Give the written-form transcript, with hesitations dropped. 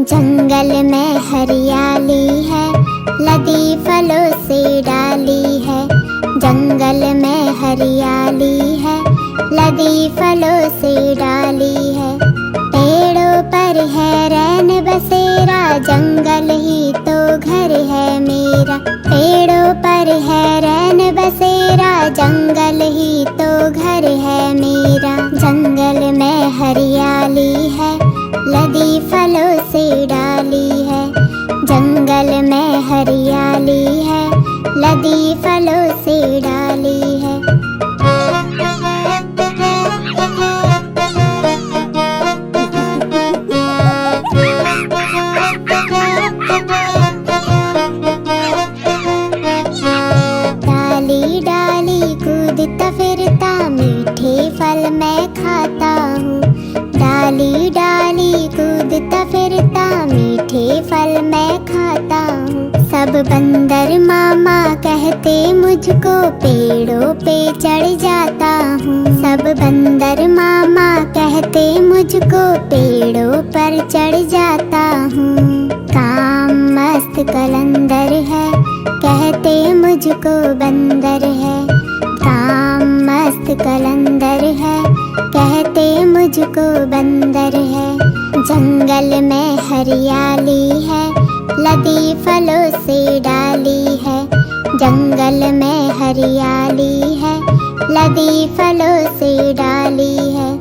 जंगल में हरियाली है, लदी फलों से डाली है। जंगल में हरियाली है, लदी फलों से डाली है। पेड़ों पर है रैन बसेरा, जंगल ही तो घर है मेरा। पेड़ों पर है रैन बसेरा, जंगल ही तो घर है मेरा। जंगल में हरियाली है, लदी फलों से डाली है। जंगल में हरियाली है, लदी फलों से डाली है। डाली डाली कूदता फिरता, मीठे फल मैं खाता हूँ। डाली डाली कूदता फिरता, मीठे फल मैं खाता हूँ। सब बंदर मामा कहते मुझको, पेड़ों पे चढ़ जाता हूँ। सब बंदर मामा कहते मुझको, पेड़ों पर चढ़ जाता हूँ। काम मस्त कलंदर है, कहते मुझको बंदर है। काम मस्त कलंदर है, कहते मुझको बंदर है। जंगल में हरियाली है, लदी फलों से डाली है। जंगल में हरियाली है, लदी फलों से डाली है।